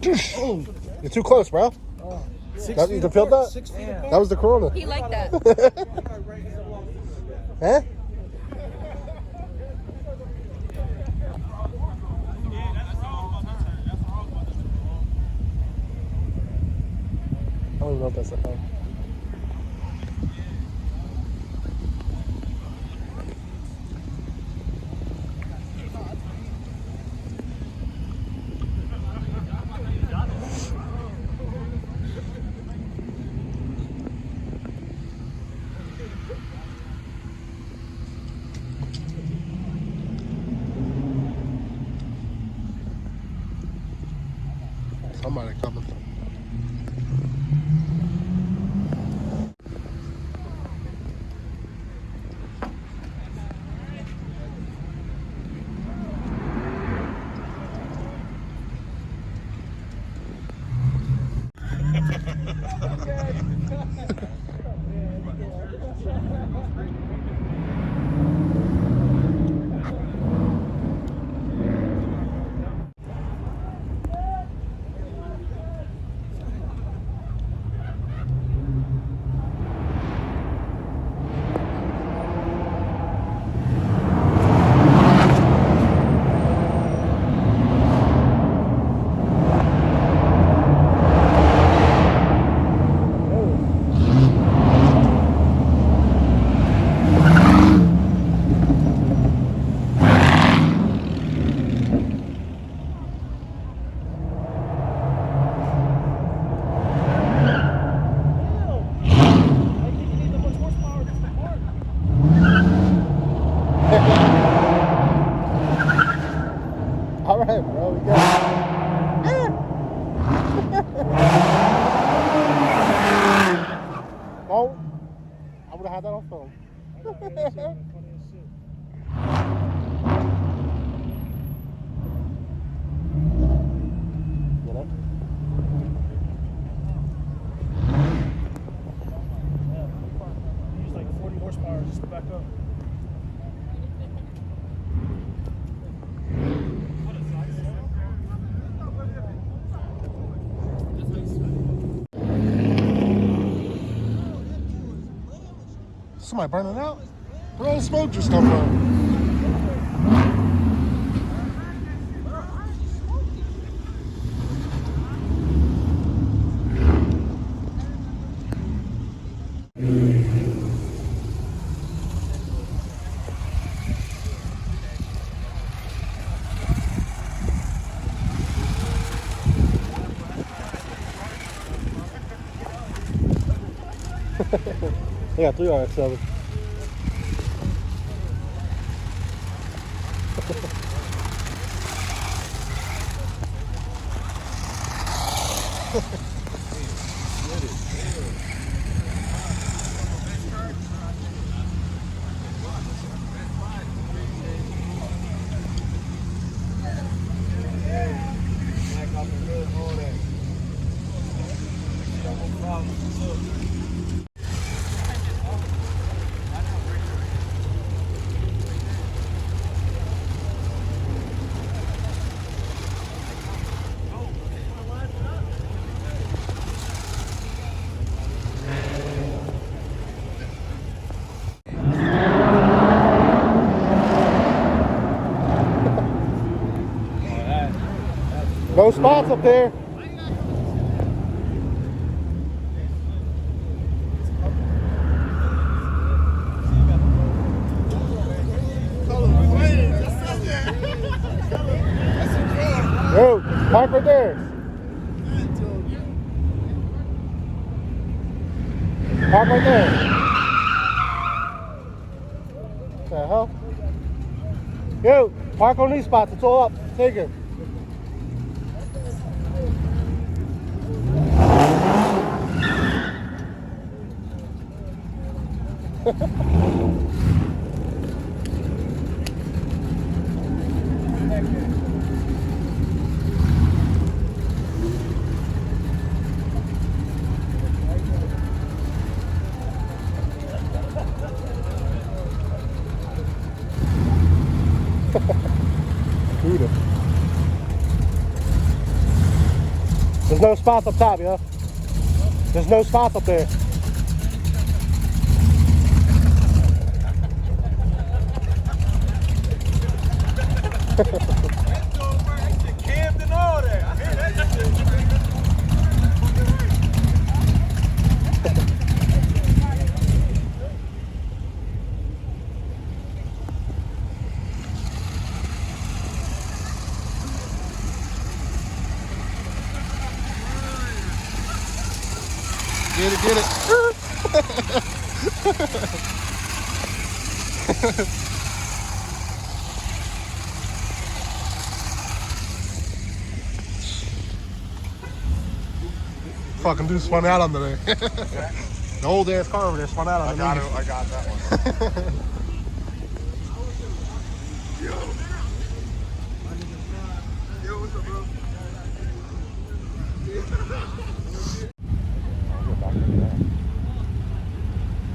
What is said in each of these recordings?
You're too close, bro. That, you can feel that? 6 feet apart. That was the Corona. He liked that. Huh? I don't even know if that's a phone. Somebody coming. All right, bro. We got Oh, I would have had that on film. You know? Use like 40 horsepower just to back up. Somebody burning out? Where all the smoke just come from? They got 3 RX-7. No spots up there. Yo, park right there. Park right there. What the hell? Yo, park on these spots. It's all up. Take it. Buddha. There's no spots up top, yo. There's no spots up there. Camped and all that. I hear that shit. Get it, get it. Fucking dude spun out under there. The old ass car over there spun out under there. I got that one. Yo, what's up, bro?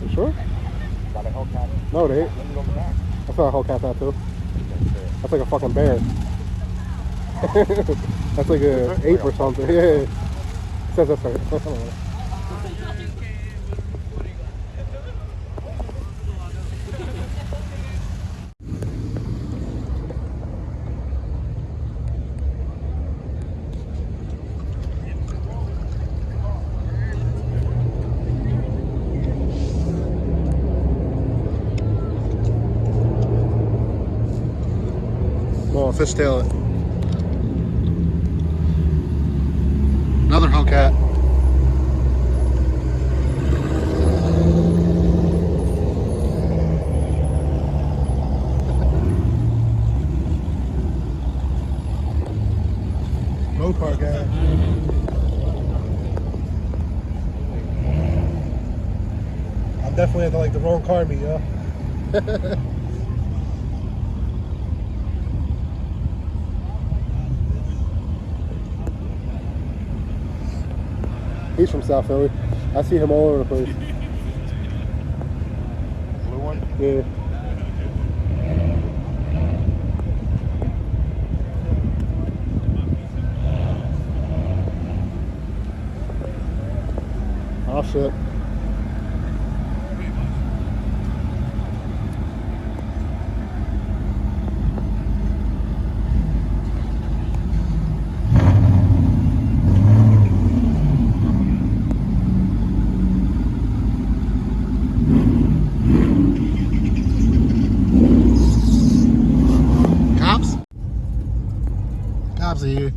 You sure? Got a Hellcat. No, they ain't. Let me go back. That's not a Hellcat tattoo. That's like a fucking bear. That's like a ape or something. Yeah. It says that's right. I don't know. Well, fishtail it. Another Hellcat. No car guy. I'm definitely at like the wrong car meet, yo. He's from South Philly. I see him all over the place. Blue one? Yeah. Oh shit. Cops are here.